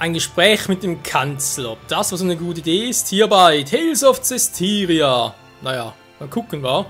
Ein Gespräch mit dem Kanzler. Ob das was eine gute Idee ist? Hier bei Tales of Cestiria. Naja, mal gucken wir.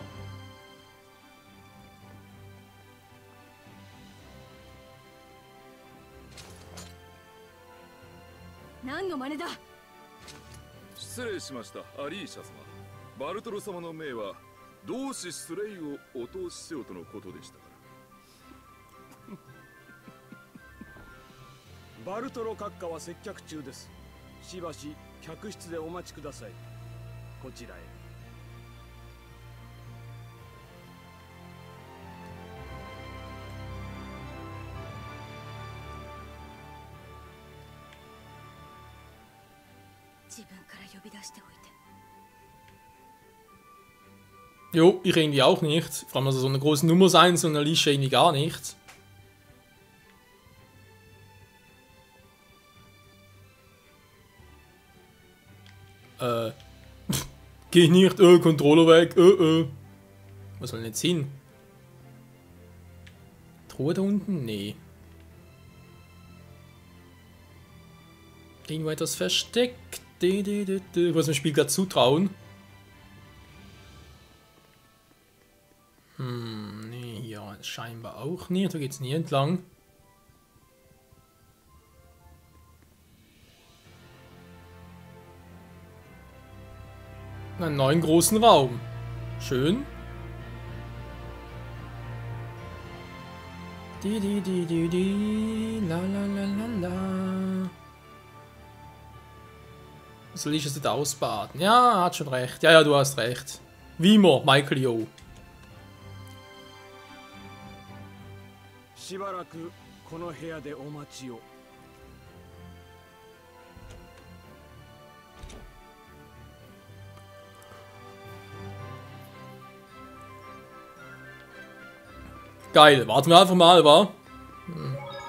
Jo, ich irgendwie auch nicht. Vor allem, also so eine große Nummer sein, so eine Alicia irgendwie gar nicht. Geh nicht, Controller weg, Was soll denn jetzt hin? Truhe da unten? Nee. Irgendwo etwas versteckt. Ich muss dem Spiel gerade zutrauen. Nee, hier scheinbar auch nicht. Da geht's nie entlang. Einen neuen großen Raum. Schön. La la la la la. Soll ich es nicht ausbaden? Ja, hat schon recht. Ja, du hast recht. Wie immer, Michael Yo. Geil, warten wir einfach mal, wa?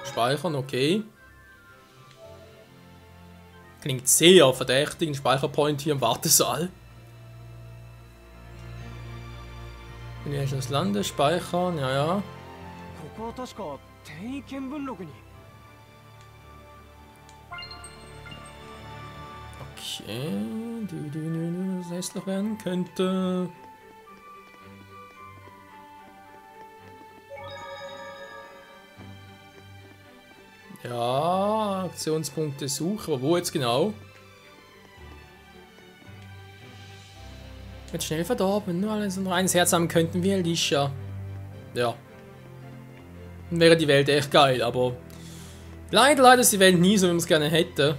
Speichern, okay. Klingt sehr verdächtig, ein Speicherpoint hier im Wartesaal. Wenn wir das Lande speichern, ja. Okay, was hässlich werden könnte. Ja, Aktionspunkte suchen, aber wo jetzt genau? Wird schnell verdorben, nur alles nur eines Herz haben könnten wie Alicia. Ja. Dann wäre die Welt echt geil, aber leider ist die Welt nie so, wie man es gerne hätte.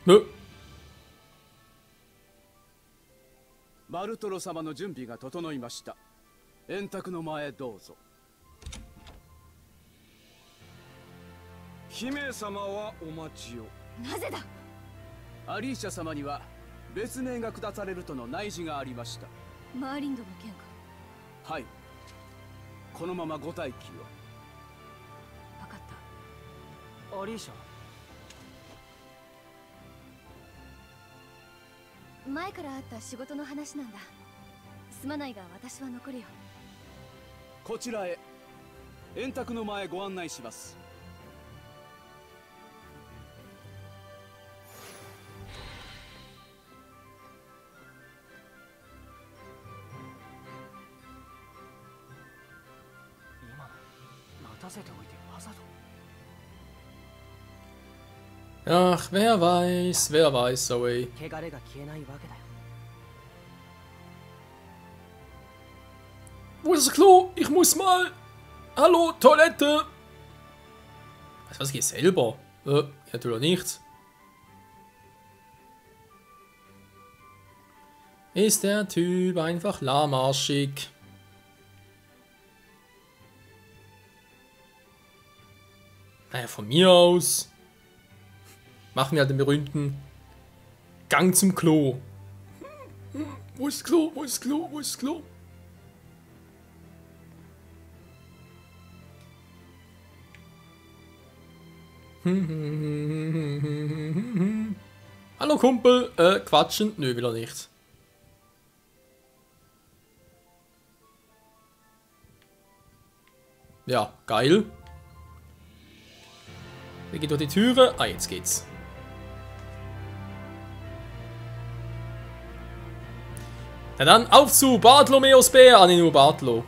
Nö. Barutoro-samaの準備が整いました。円卓の前どうぞ。姫様はお待ちを。なぜだ。アリーシャ様には別名が下されるとの内示がありました。マーリンドの件か。はい。このままご待機を。分かった。アリーシャ。前からあった仕事の話なんだ。すまないが私は残るよ。こちらへ円卓の前ご案内します。今待たせておいてわざと。Ach, wer weiß, Zoe. Wo ist das Klo? Ich muss mal. Hallo, Toilette. Was geht selber? Natürlich nicht. Ist der Typ einfach lahmarschig? Naja, von mir aus. Machen wir halt den berühmten Gang zum Klo. Wo ist das Klo? Wo ist das Klo? Wo ist das Klo? Hallo Kumpel, quatschen? Nö, will er nicht. Ja, geil. Wir gehen durch die Türe. Ah, jetzt geht's. Na dann, auf zu Bartholomäus Bär. Ah, nee, nur Bartholo.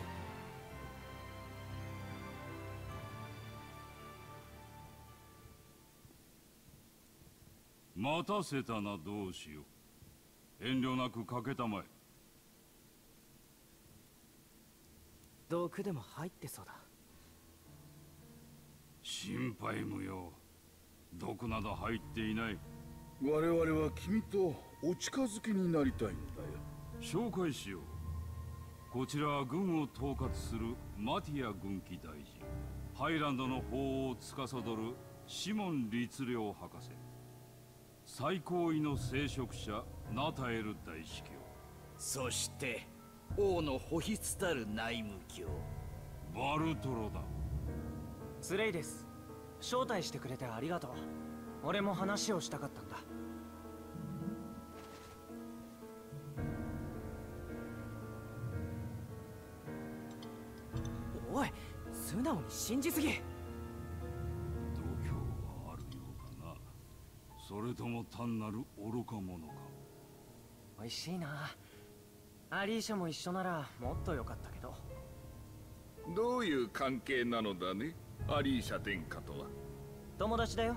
待たせたな、どうしよう。遠慮なくかけたまえ。毒でも入ってそうだ。心配無用。毒など入っていない。我々は君とお近づきになりたいのだよ。紹介しよう。こちらは軍を統括するマティア軍機大臣。ハイランドの法を司るシモン律令博士。最高位の聖職者ナタエル大司教。そして王の保筆たる内務卿バルトロだ。スレイです。招待してくれてありがとう。俺も話をしたかったんだ。おい、素直に信じすぎ。度胸はあるようだな。それとも単なる愚か者か。美味しいな。アリーシャも一緒ならもっと良かったけど。どういう関係なのだね、アリーシャ殿下とは。友達だよ。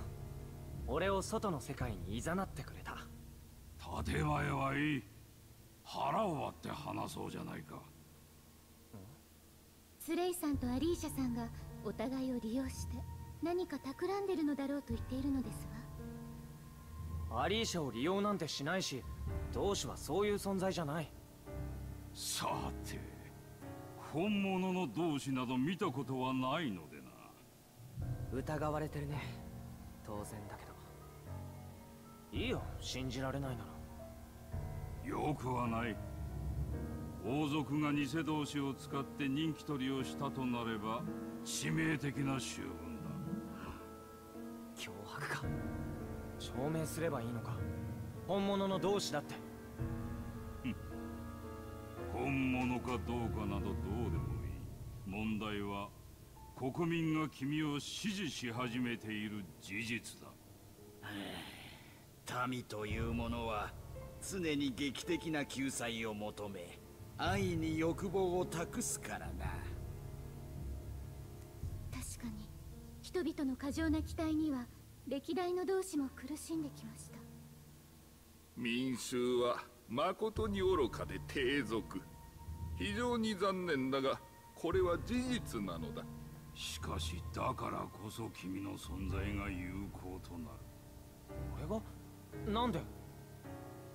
俺を外の世界に誘ってくれた。建前はいい。腹を割って話そうじゃないか。スレイさんとアリーシャさんがお互いを利用して何か企んでるのだろうと言っているのですわ。アリーシャを利用なんてしないし、同志はそういう存在じゃない。さて、本物の同志など見たことはないのでな。疑われてるね。当然だけど。いいよ、信じられないなら。よくはない。王族が偽同士を使って人気取りをしたとなれば致命的な醜聞だ。脅迫か。証明すればいいのか。本物の同志だって。本物かどうかなどどうでもいい。問題は国民が君を支持し始めている事実だ。民というものは常に劇的な救済を求め安易に欲望を託すからな。確かに人々の過剰な期待には歴代の同志も苦しんできました。民衆は誠に愚かで低俗。非常に残念だがこれは事実なのだ。しかしだからこそ君の存在が有効となる。俺が？なんで？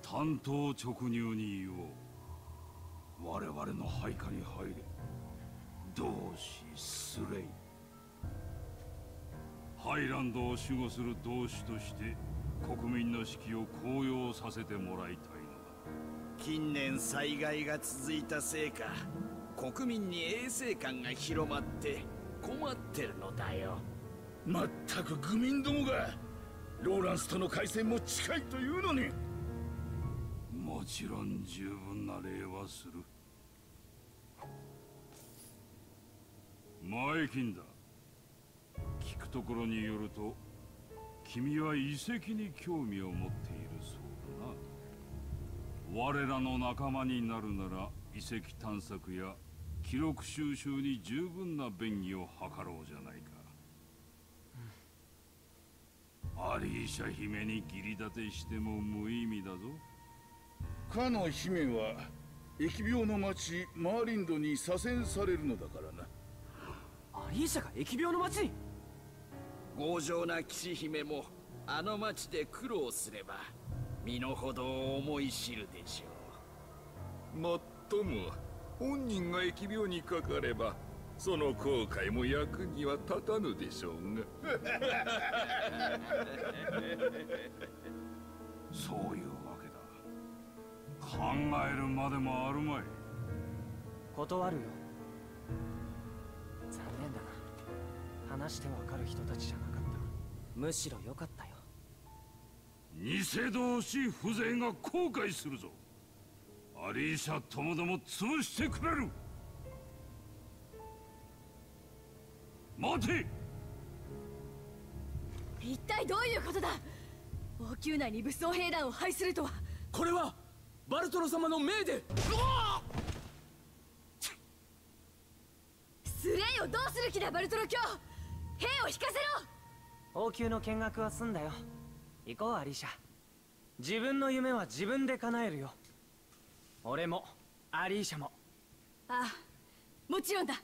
単刀直入に言おう。我々の配下に入れ。同志スレイ。ハイランドを守護する同志として国民の士気を高揚させてもらいたいのだ。近年災害が続いたせいか国民に衛生感が広まって困ってるのだよ。まったく愚民どもがローランスとの開戦も近いというのに。もちろん十分な礼はする。前金だ。聞くところによると君は遺跡に興味を持っているそうだな。我らの仲間になるなら遺跡探索や記録収集に十分な便宜を図ろうじゃないか。アリーシャ姫に義理立てしても無意味だぞ。かの姫は疫病の町マーリンドに左遷されるのだからな。アリーシャが疫病の町に？強情な騎士姫もあの町で苦労すれば身の程を思い知るでしょう。もっとも本人が疫病にかかればその後悔も役には立たぬでしょうが。そういうわけだ。考えるまでもあるまい。断るよ。残念だな。話してわかる人たちじゃなかった。むしろ良かったよ。偽同士風情が後悔するぞ。アリーシャともども潰してくれる。待て。一体どういうことだ。王宮内に武装兵団を配するとは。これはバルトロ様の命で。スレイをどうする気だバルトロ卿。兵を引かせろ。王宮の見学は済んだよ。行こうアリーシャ。自分の夢は自分で叶えるよ。俺もアリーシャも。ああ、もちろんだ。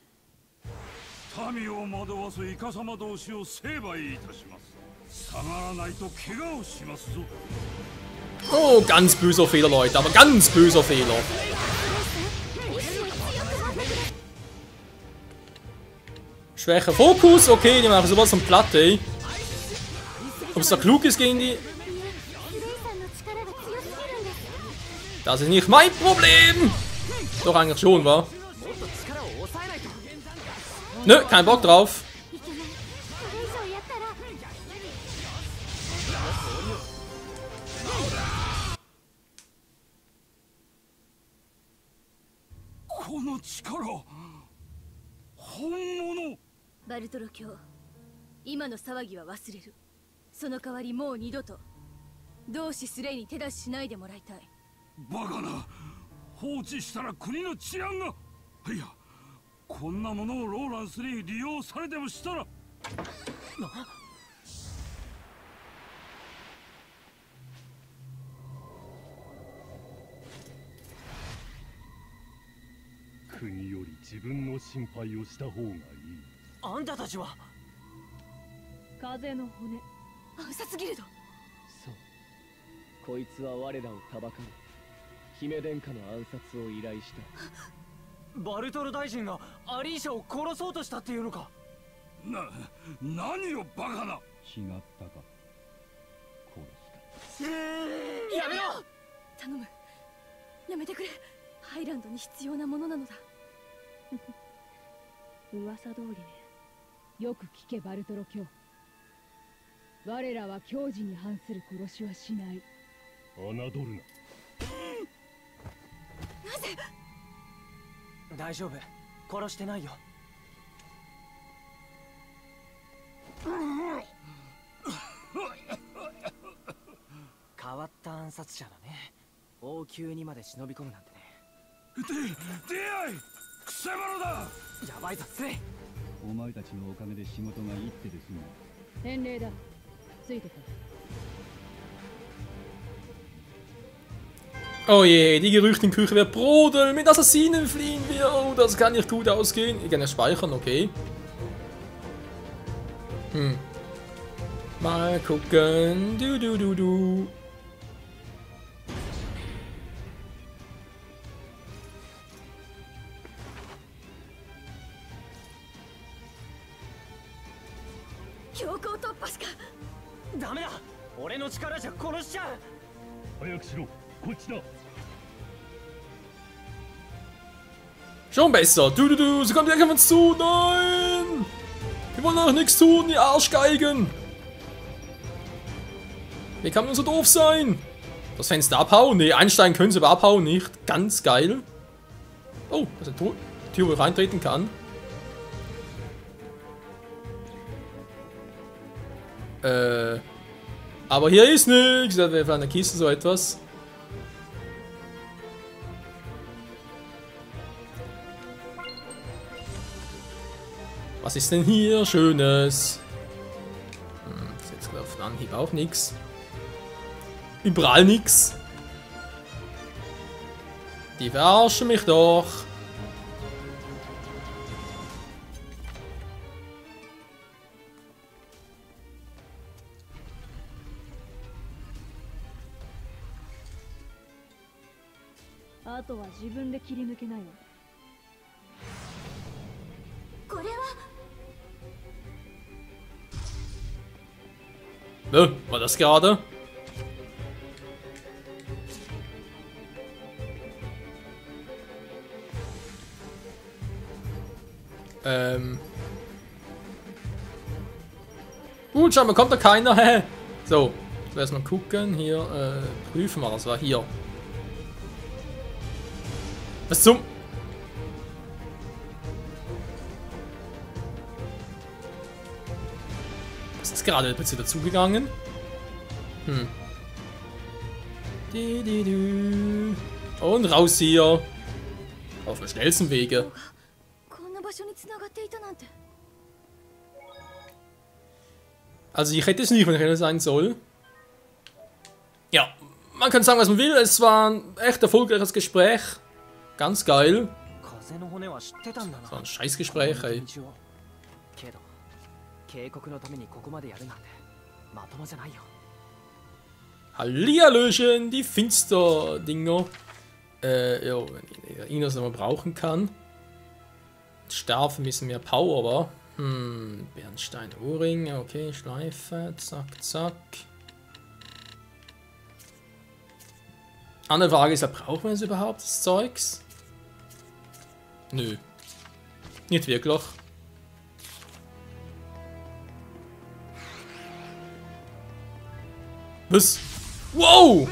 民を惑わすイカ様同士を成敗いたします。下がらないと怪我をしますぞ。Oh, ganz böser Fehler, Leute, aber ganz böser Fehler. Schwächer Fokus, okay, die machen sowas von platt, ey. Ob es da klug ist gegen die... Das ist nicht mein Problem! Doch eigentlich schon, wa? Nö, kein Bock drauf.バルトロ卿、今の騒ぎは忘れる。その代わりもう二度と同志スレイに手出ししないでもらいたい。バカな。放置したら国の治安が。いや、こんなものをローランスに利用されてもしたら。国より自分の心配をした方がいい。あんたたちは。風の骨、暗殺ギルド。そう、こいつは我らをたばかる姫殿下の暗殺を依頼した。バルトル大臣がアリーシャを殺そうとしたっていうのか。何をバカな。違ったか。殺した。やめろ。頼む、やめてくれ。ハイランドに必要なものなのだ。噂通りね。よく聞けバルトロ卿。我らは矜持に反する殺しはしない。侮るな。なぜ。大丈夫、殺してないよ。変わった暗殺者だね。王宮にまで忍び込むなんてね。出会いくせ者だ。やばいぞスレイ。お前たちのおかげで仕事が一手で済む。返礼だ。ついてこい。Oh je, die Gerüchtenküche wird brodeln, mit Assassinen fliehen wir. Oh, das kann nicht gut ausgehen. Ich kann ja speichern, okay. Mal gucken. Du. 強行突破しか。ダメだ。俺の力じゃ殺しちゃう。早くしろ。こっちだ。Schon besser. Du, sie kommt gleich auf uns zu. Nein! Wir wollen auch nichts tun, die Arschgeigen. Wie kann man so doof sein? Das Fenster abhauen? Ne, einsteigen können sie, aber abhauen nicht. Ganz geil. Oh, das ist eine Tür, wo ich reintreten kann. Aber hier ist nichts. Da wäre eine Kiste so etwas. Was ist denn hier Schönes? Das ist jetzt auf den Anhieb auch nichts. Überall nichts. Die verarschen mich doch. War das gerade? Gut, schau mal, kommt da keiner. So, lass mal gucken. Hier, prüfen wir, das war hier. Was zum... Was ist gerade plötzlich dazugegangen? Hm. Und raus hier. Auf dem schnellsten Wege. Also ich hätte es nicht, wenn ich ehrlich sein soll. Ja, man kann sagen, was man will. Es war ein echt erfolgreiches Gespräch. Ganz geil. So ein Scheißgespräch, ey. Hallihallöchen, die Finster-Dinger. Ja, wenn ich irgendwas noch mal brauchen kann. Starf ein bisschen mehr Power, aber. Bernstein, Ohrring, okay, Schleife, zack, zack. Andere Frage ist, brauchen wir es überhaupt, das Zeugs? Nö. Nicht wirklich. Was? Wow!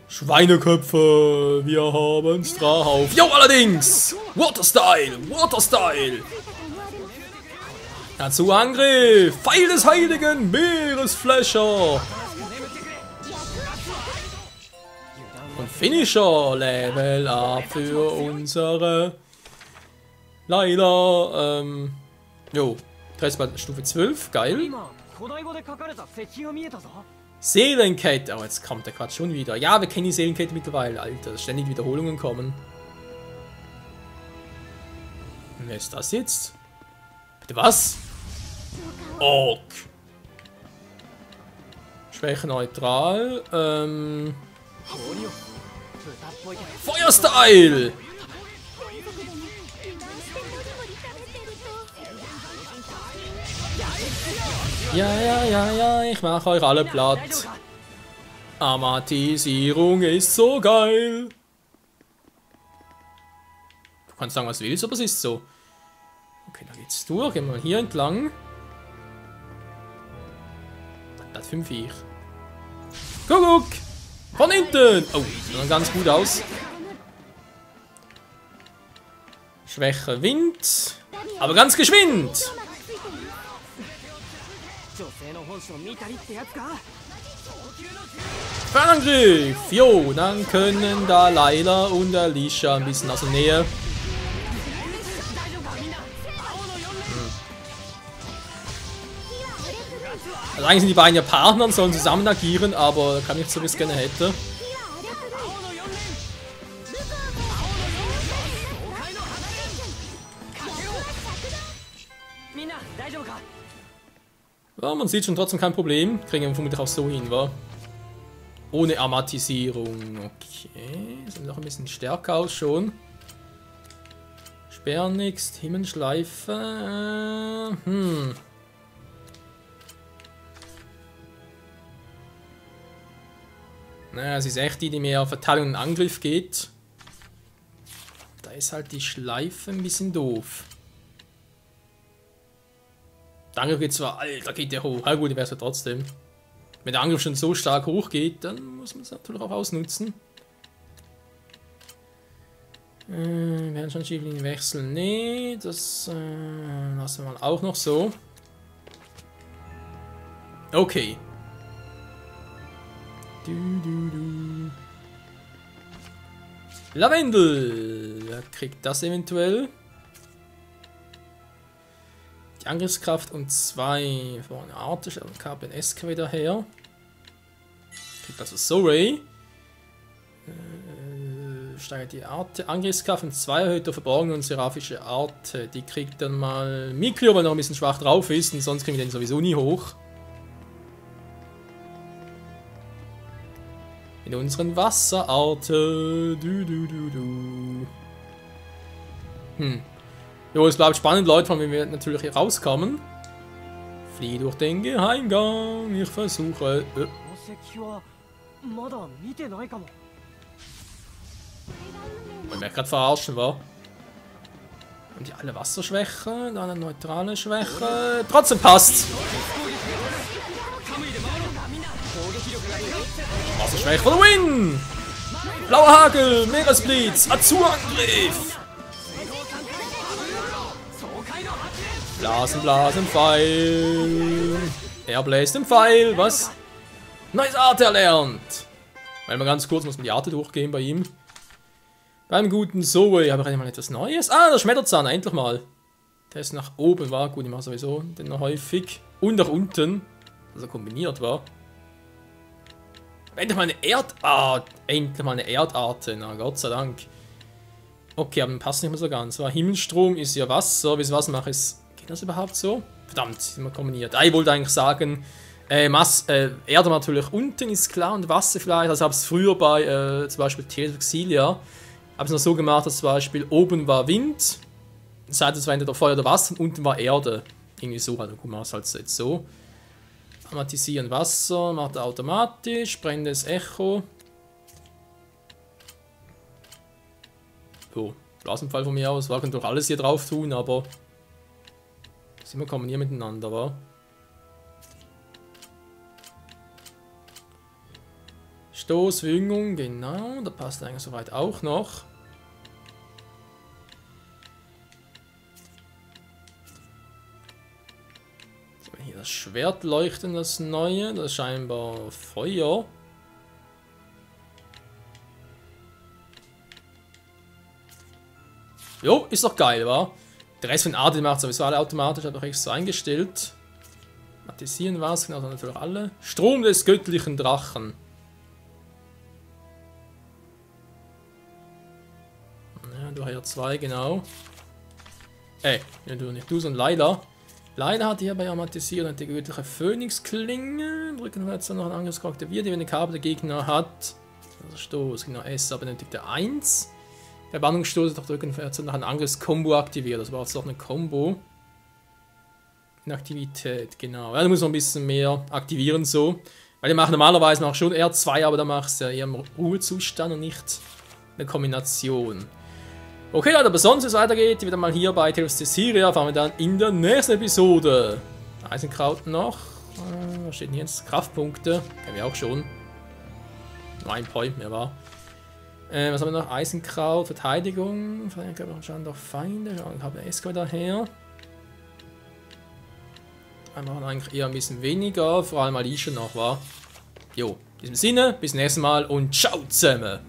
Schweineköpfe, wir haben Strahauf. Jo, allerdings! Waterstyle! Waterstyle! Dazu Angriff! Pfeil des heiligen Meeresflächer! Und Finisher! Level up für unsere Leila. Jo, Dressball Stufe 12, geil. Seelenkette. Oh, jetzt kommt der Quatsch schon wieder. Ja, wir kennen die Seelenkette mittlerweile, Alter. Ständig Wiederholungen kommen. Und wer ist das jetzt? Bitte was? Ork. Schwäche neutral. Feuerstyle! Ja, ich mach euch alle platt. Amatisierung ist so geil. Du kannst sagen, was du willst, aber es ist so. Okay, da geht's durch. Gehen wir mal hier entlang. Das 5 ich. Guck! Von hinten! Oh, das sieht ganz gut aus. Schwäche Wind. Aber ganz geschwind! Fernangriff! Jo, dann können da Laila und Alicia ein bisschen aus der Nähe. Also eigentlich sind die beiden ja Partner und sollen zusammen agieren, aber kann nicht so, wie ich es gerne hätte. Ja, man sieht schon trotzdem kein Problem. Kriegen wir vermutlich auch so hin, wa? Ohne Amatisierung. Okay, sieht noch ein bisschen stärker aus schon. Sperrnix, Himmelschleife. Naja, es ist echt die mehr auf Verteilung und Angriff geht. Da ist halt die Schleife ein bisschen doof. Der Angriff geht zwar, Alter, geht der hoch. Ja gut, die wäre es ja trotzdem. Wenn der Angriff schon so stark hoch geht, dann muss man es natürlich auch ausnutzen. Werden schon Schieflinien wechseln? Nee, das lassen wir mal auch noch so. Okay. Lavendel! Wer kriegt das eventuell? Die Angriffskraft und 2 vorne Artisch, also KPNSK wieder her. Kriegt also Sorey. Steigert die Art Angriffskraft und 2 erhöht der verborgene und seraphische Art. Die kriegt dann mal Mikro, weil noch ein bisschen schwach drauf ist und sonst kriegen wir den sowieso nie hoch. In unseren Wasserarten. Jo, es bleibt spannend, Leute, von wenn wir natürlich hier rauskommen. Flieh durch den Geheimgang. Ich versuche. Ich merke gerade verarschen, wa? Und die alle Wasserschwäche, dann eine neutrale Schwäche. Trotzdem passt. Wasserschwäche for the win! Blauer Hagel, Meeresblitz, Azurangriff! Blasen, Blasen, Pfeil. Er bläst den Pfeil. Was? Neues Art erlernt. Weil mal ganz kurz muss man die Arte durchgehen bei ihm. Beim guten Zoe habe ich mal etwas Neues. Ah, der Schmetterzahn, endlich mal. Der ist nach oben, war gut, ich mache sowieso den noch häufig. Und nach unten, dass er kombiniert war. Endlich mal eine Erdart. Endlich mal eine Erdarte, na Gott sei Dank. Okay, aber dann passt nicht mehr so ganz. War Himmelstrom ist ja Wasser. Wie Wasser mache ich. Geht das überhaupt so? Verdammt, ist immer kombiniert. Ich wollte eigentlich sagen, Erde natürlich unten ist klar und Wasser vielleicht. Also habe es früher bei zum Beispiel Tales of Xillia. Habe es noch so gemacht, dass zum Beispiel oben war Wind. Seitens war entweder Feuer oder Wasser und unten war Erde. Irgendwie so, also gut, mach es halt jetzt so. Aromatisieren Wasser, macht er automatisch, brennendes Echo. So, Blasenpfeil von mir aus, wir können doch alles hier drauf tun, aber sind wir kombinieren miteinander, wa? Stoßwüngung, genau, da passt eigentlich soweit auch noch. Hier das Schwert leuchten, das neue, das ist scheinbar Feuer. Jo, ist doch geil, wa? Der Rest von Arte macht sowieso alle automatisch, hat auch extra eingestellt. Matisieren war es, genau, natürlich alle. Strom des göttlichen Drachen. Ja, du hier 2, genau. Ja, du nicht du, sondern Laila. Laila hat hier bei Aromatisieren die göttliche Phönix-Klinge. Drücken wir jetzt noch ein anderes Charakter, wenn ein Kabel der Gegner hat. Also Stoß, genau, S, aber benötigt er 1. Der Bannungsstoß doch drücken wir jetzt noch ein anderes Combo aktiviert. Das war jetzt doch eine Combo. Inaktivität, genau. Ja, da muss man ein bisschen mehr aktivieren so. Weil die machen normalerweise auch schon R2, aber da machst du ja eher im Ruhezustand und nicht eine Kombination. Okay Leute, aber sonst, wie es weitergeht, wieder mal hier bei Tales of Cestiria, fahren wir dann in der nächsten Episode. Eisenkraut noch. Was steht denn hier jetzt? Kraftpunkte. Kennen wir auch schon. Nur ein Point mehr war. Was haben wir noch? Eisenkraut, Verteidigung. Vielleicht haben wir anscheinend auch Feinde. Ich habe Esko daher. Wir machen eigentlich eher ein bisschen weniger. Vor allem Alicia noch, war. Jo, in diesem Sinne, bis zum nächsten Mal und ciao zusammen.